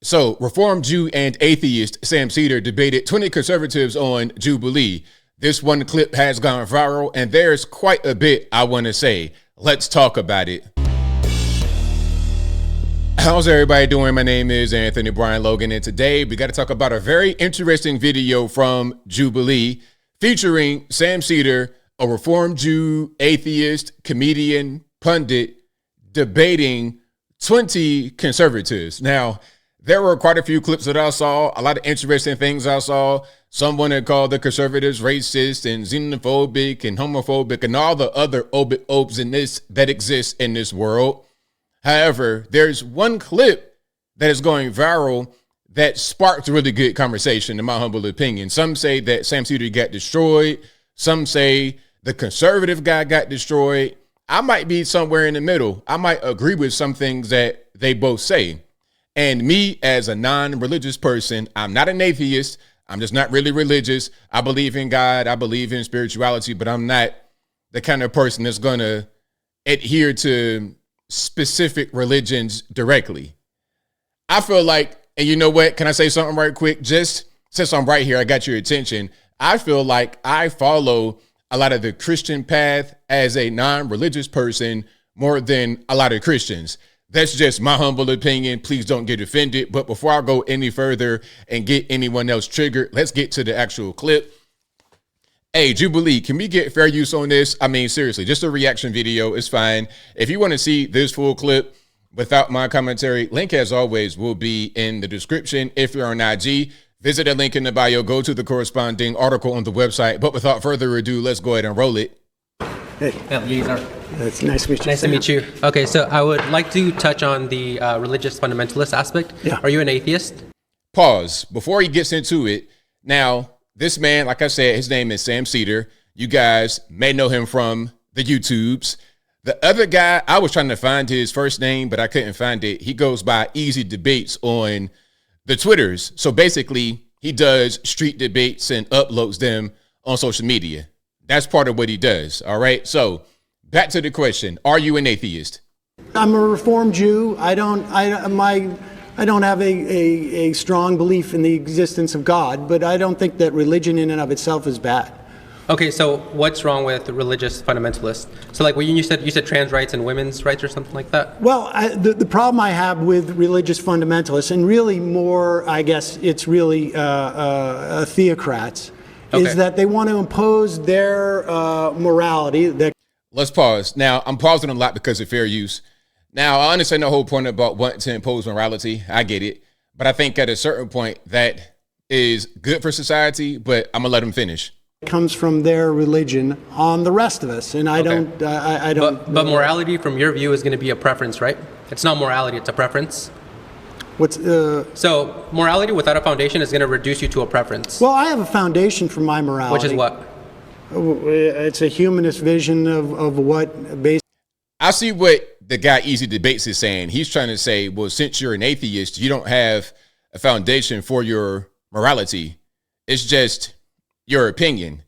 So, Reformed Jew and atheist Sam Seder debated 20 conservatives on Jubilee. This one clip has gone viral, and there's quite a bit I want to say. Let's talk about it. How's everybody doing? My name is Anthony Brian Logan, and today we got to talk about a very interesting video from Jubilee featuring Sam Seder, a Reformed Jew, atheist, comedian, pundit, debating 20 conservatives. Now, there were quite a few clips that I saw, a lot of interesting things I saw. Someone had called the conservatives racist and xenophobic and homophobic and all the other obes in this that exist in this world. However, there's one clip that is going viral that sparked a really good conversation, in my humble opinion. Some say that Sam Seder got destroyed. Some say the conservative guy got destroyed. I might be somewhere in the middle. I might agree with some things that they both say. And me, as a non-religious person, I'm not an atheist. I'm just not really religious. I believe in God. I believe in spirituality, but I'm not the kind of person that's going to adhere to specific religions directly. I feel like, and you know what? Can I say something right quick? Just since I'm right here, I got your attention. I feel like I follow a lot of the Christian path as a non-religious person more than a lot of Christians. That's just my humble opinion. Please don't get offended. But before I go any further and get anyone else triggered, let's get to the actual clip. Hey, Jubilee, can we get fair use on this? I mean, seriously, just a reaction video is fine. If you want to see this full clip without my commentary, link as always will be in the description. If you're on IG, visit the link in the bio, go to the corresponding article on the website. But without further ado, let's go ahead and roll it. Hey. It's nice to meet you. Nice to meet you. Okay, so I would like to touch on the religious fundamentalist aspect. Yeah. Are you an atheist? Pause. Before he gets into it, now, this man, like I said, his name is Sam Seder. You guys may know him from the YouTubes. The other guy, I was trying to find his first name, but I couldn't find it. He goes by Easy Debates on the Twitters. So basically, he does street debates and uploads them on social media. That's part of what he does. All right. So back to the question. Are you an atheist? I'm a Reformed Jew. I don't have a strong belief in the existence of God, but I don't think that religion in and of itself is bad. Okay, so what's wrong with the religious fundamentalists? So like when you said trans rights and women's rights or something like that? Well, the problem I have with religious fundamentalists, and really more, I guess it's really theocrats, is that they want to impose their morality. Let's pause. Now, I'm pausing a lot because of fair use. Now, I understand the whole point about wanting to impose morality. I get it. But I think at a certain point that is good for society, but I'm going to let them finish. It comes from their religion on the rest of us. And I don't. But morality from your view is going to be a preference, right? It's not morality, it's a preference. So morality without a foundation is going to reduce you to a preference. Well, I have a foundation for my morality. Which is what? It's a humanist vision of what basically. I see what the guy Easy Debates is saying. He's trying to say, well, since you're an atheist, you don't have a foundation for your morality. It's just your opinion.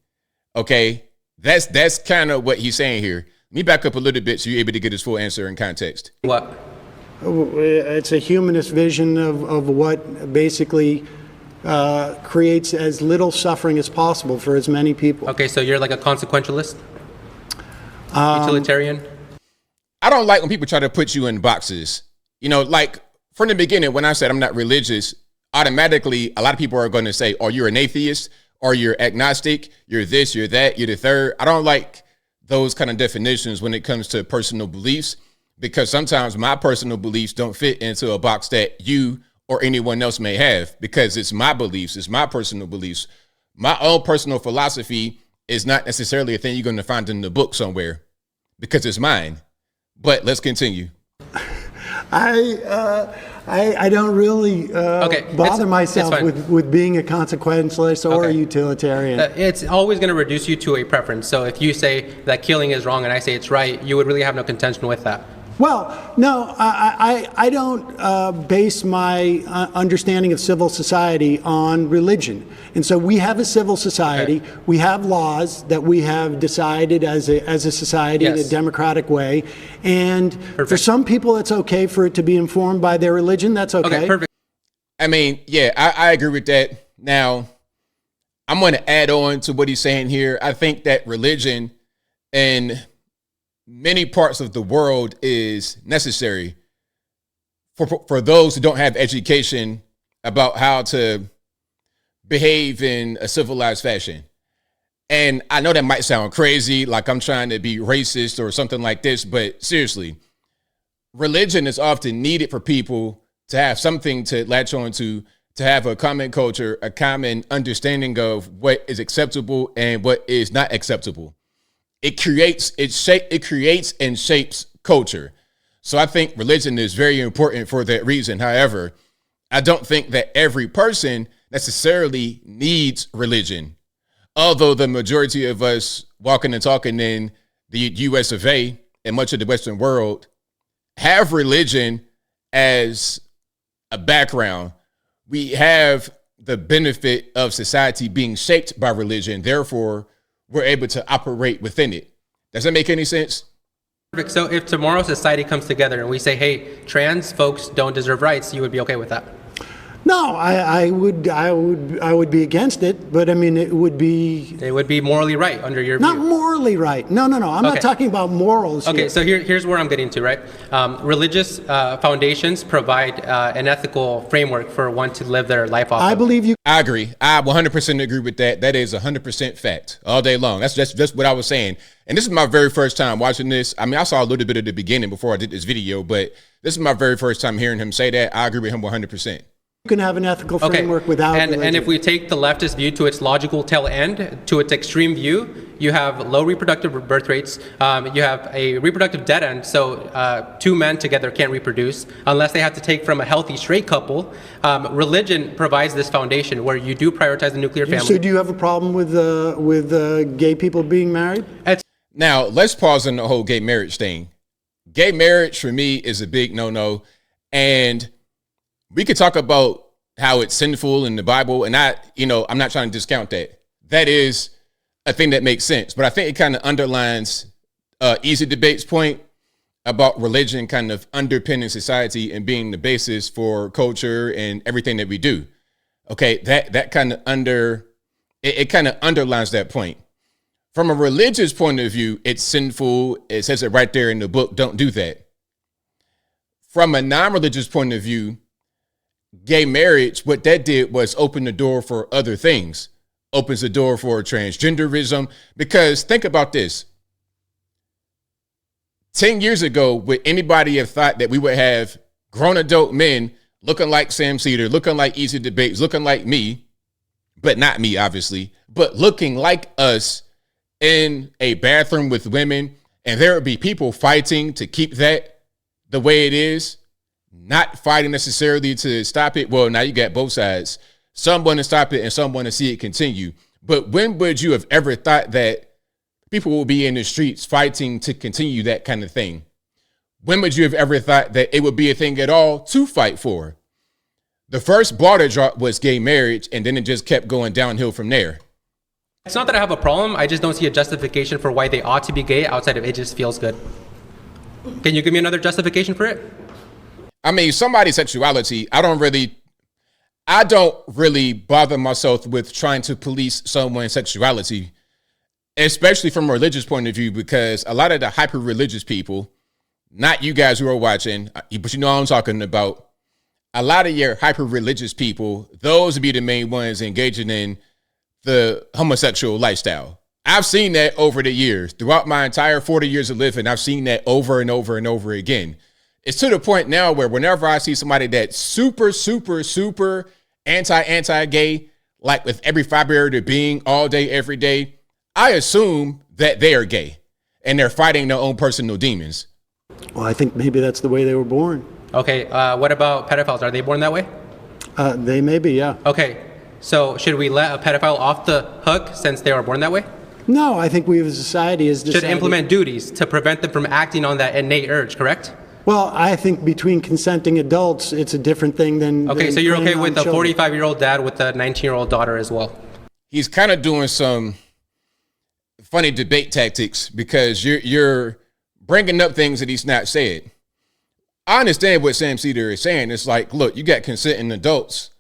Okay? That's kind of what he's saying here. Let me back up a little bit so you're able to get his full answer in context. What? It's a humanist vision of what basically creates as little suffering as possible for as many people. Okay, so you're like a consequentialist? Utilitarian? I don't like when people try to put you in boxes. You know, like from the beginning, when I said I'm not religious, automatically a lot of people are going to say, oh, you're an atheist, or you're agnostic, you're this, you're that, you're the third. I don't like those kind of definitions when it comes to personal beliefs, because sometimes my personal beliefs don't fit into a box that you or anyone else may have, because it's my beliefs, it's my personal beliefs. My own personal philosophy is not necessarily a thing you're going to find in the book somewhere, because it's mine. But let's continue. I don't really bother myself with being a consequentialist or a utilitarian. It's always going to reduce you to a preference. So if you say that killing is wrong and I say it's right, you would really have no contention with that. Well, no, I don't base my understanding of civil society on religion. And so we have a civil society. Okay. We have laws that we have decided as a society in a democratic way. And for some people, it's okay for it to be informed by their religion. That's okay. Okay, perfect. I mean, yeah, I agree with that. Now, I'm going to add on to what he's saying here. I think that religion in many parts of the world is necessary for those who don't have education about how to behave in a civilized fashion. And I know that might sound crazy, like I'm trying to be racist or something like this, but seriously, religion is often needed for people to have something to latch on to have a common culture, a common understanding of what is acceptable and what is not acceptable. It creates and shapes culture. So I think religion is very important for that reason. However, I don't think that every person necessarily needs religion. Although the majority of us walking and talking in the US of A and much of the Western world have religion as a background, we have the benefit of society being shaped by religion. Therefore, we're able to operate within it. Does that make any sense? Perfect. So if tomorrow society comes together and we say, hey, trans folks don't deserve rights, you would be okay with that? No, I would be against it, but I mean, it would be morally right under your not view. Morally right. No. I'm not talking about morals. Okay, here. so here's where I'm getting to, right? Religious foundations provide an ethical framework for one to live their life off. I believe you. I agree. I 100% agree with that. That is 100% fact all day long. That's what I was saying. And this is my very first time watching this. I mean, I saw a little bit of the beginning before I did this video, but this is my very first time hearing him say that. I agree with him 100%. You can have an ethical framework without religion. And if we take the leftist view to its logical tail end, to its extreme view, you have low reproductive birth rates, you have a reproductive dead end, so two men together can't reproduce unless they have to take from a healthy straight couple. Religion provides this foundation where you do prioritize the nuclear family. So do you have a problem with gay people being married? Now, let's pause on the whole gay marriage thing. Gay marriage for me is a big no-no, and we could talk about how it's sinful in the Bible, and I'm not trying to discount that. That is a thing that makes sense, but I think it kind of underlines Easy Debate's point about religion kind of underpinning society and being the basis for culture and everything that we do. Okay, that kind of kind of underlines that point. From a religious point of view, it's sinful. It says it right there in the book. Don't do that. From a non-religious point of view, gay marriage, what that did was open the door for other things. Opens the door for transgenderism. Because think about this. 10 years ago, would anybody have thought that we would have grown adult men looking like Sam Cedar, looking like Easy Debates, looking like me, but not me, obviously, but looking like us in a bathroom with women, and there would be people fighting to keep that the way it is? Not fighting necessarily to stop it. Well, now you got both sides. Some want to stop it and some want to see it continue. But when would you have ever thought that people will be in the streets fighting to continue that kind of thing? When would you have ever thought that it would be a thing at all to fight for? The first ball to drop was gay marriage, and then it just kept going downhill from there. It's not that I have a problem. I just don't see a justification for why they ought to be gay outside of it just feels good. Can you give me another justification for it? I mean, somebody's sexuality, I don't really bother myself with trying to police someone's sexuality, especially from a religious point of view, because a lot of the hyper-religious people, not you guys who are watching, but you know what I'm talking about, a lot of your hyper-religious people, those would be the main ones engaging in the homosexual lifestyle. I've seen that over the years. Throughout my entire 40 years of living, I've seen that over and over and over again. It's to the point now where whenever I see somebody that's super, super, super anti-gay, like with every fiber of their being all day, every day, I assume that they are gay and they're fighting their own personal demons. Well, I think maybe that's the way they were born. Okay, what about pedophiles? Are they born that way? They may be, yeah. Okay, so should we let a pedophile off the hook since they were born that way? No, I think we as a society has decided... Should implement duties to prevent them from acting on that innate urge, correct? Well, I think between consenting adults, it's a different thing than... Okay, so you're okay with a 45-year-old dad with a 19-year-old daughter as well? He's kind of doing some funny debate tactics because you're bringing up things that he's not said. I understand what Sam Cedar is saying. It's like, look, you got consenting adults.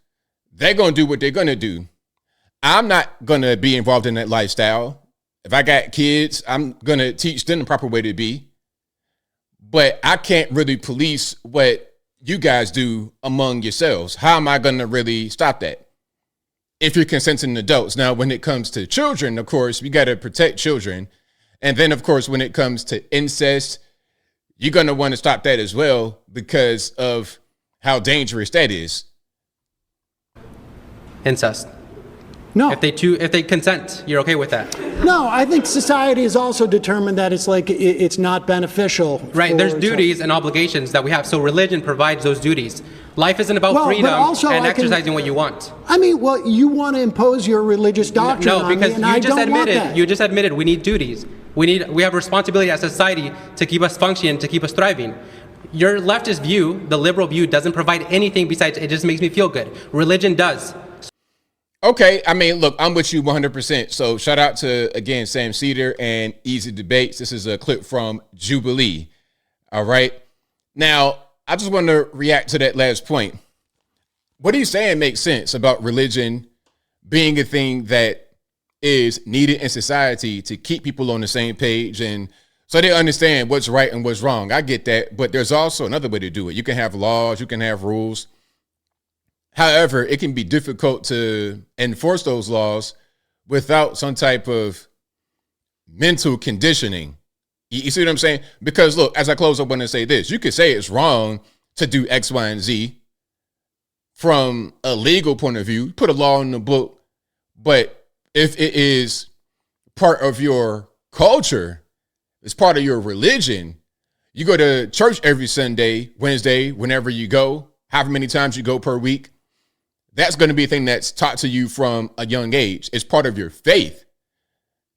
They're going to do what they're going to do. I'm not going to be involved in that lifestyle. If I got kids, I'm going to teach them the proper way to be. But I can't really police what you guys do among yourselves. How am I going to really stop that? If you're consenting adults. Now, when it comes to children, of course, we got to protect children. And then, of course, when it comes to incest, you're going to want to stop that as well because of how dangerous that is. Incest. No. If they consent, you're okay with that? No, I think society has also determined that it's like it's not beneficial. Right. There's duties and obligations that we have. So religion provides those duties. Life isn't about freedom and exercising what you want. I mean, well, you want to impose your religious doctrine on me, and I don't want that. You just admitted we need duties. We have responsibility as a society to keep us functioning, to keep us thriving. Your leftist view, the liberal view, doesn't provide anything besides it just makes me feel good. Religion does. Okay, I mean, look, I'm with you 100%. So shout out to, again, Sam Cedar and Easy Debates. This is a clip from Jubilee. All right. Now, I just want to react to that last point. What he's saying makes sense about religion being a thing that is needed in society to keep people on the same page and so they understand what's right and what's wrong. I get that. But there's also another way to do it. You can have laws, you can have rules. However, it can be difficult to enforce those laws without some type of mental conditioning. You see what I'm saying? Because look, as I close, I want to say this. You could say it's wrong to do X, Y, and Z from a legal point of view. Put a law in the book. But if it is part of your culture, it's part of your religion, you go to church every Sunday, Wednesday, whenever you go, however many times you go per week, that's going to be a thing that's taught to you from a young age. It's part of your faith.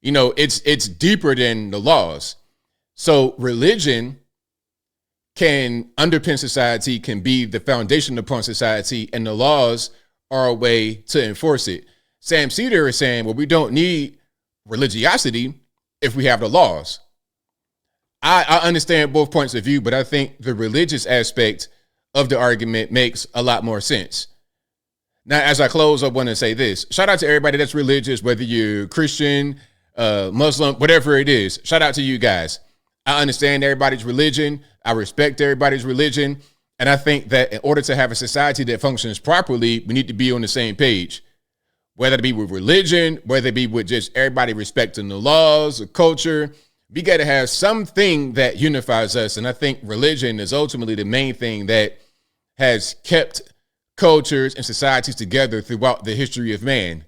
You know, it's deeper than the laws. So religion can underpin society, can be the foundation upon society, and the laws are a way to enforce it. Sam Cedar is saying, well, we don't need religiosity if we have the laws. I understand both points of view, but I think the religious aspect of the argument makes a lot more sense. Now, as I close, I want to say this. Shout out to everybody that's religious, whether you're Christian, Muslim, whatever it is. Shout out to you guys. I understand everybody's religion. I respect everybody's religion. And I think that in order to have a society that functions properly, we need to be on the same page. Whether it be with religion, whether it be with just everybody respecting the laws, the culture, we got to have something that unifies us. And I think religion is ultimately the main thing that has kept cultures and societies together throughout the history of man.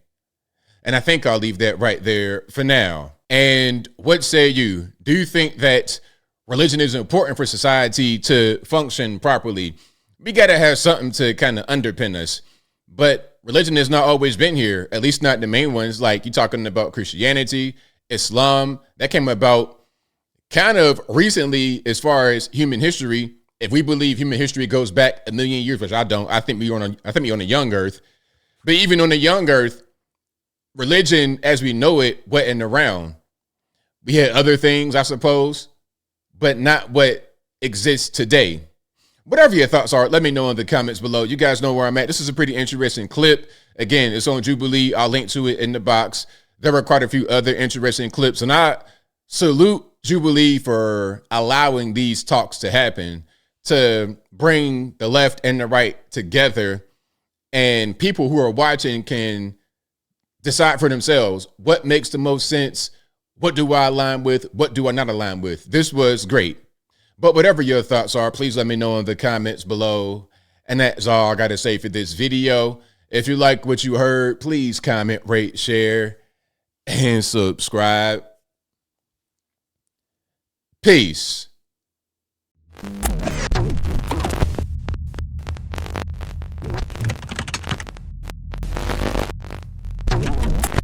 And I think I'll leave that right there for now. And what say you? Do you think that religion is important for society to function properly? We got to have something to kind of underpin us. But religion has not always been here, at least not the main ones. Like you're talking about Christianity, Islam, that came about kind of recently as far as human history. If we believe human history goes back 1 million years, which I don't, I think we're on a young earth. But even on a young earth, religion as we know it wasn't around. We had other things, I suppose, but not what exists today. Whatever your thoughts are, let me know in the comments below. You guys know where I'm at. This is a pretty interesting clip. Again, it's on Jubilee. I'll link to it in the box. There were quite a few other interesting clips, and I salute Jubilee for allowing these talks to happen, to bring the left and the right together, and people who are watching can decide for themselves what makes the most sense, what do I align with, what do I not align with. This was great. But whatever your thoughts are, please let me know in the comments below. And that's all I got to say for this video. If you like what you heard, please comment, rate, share, and subscribe. Peace.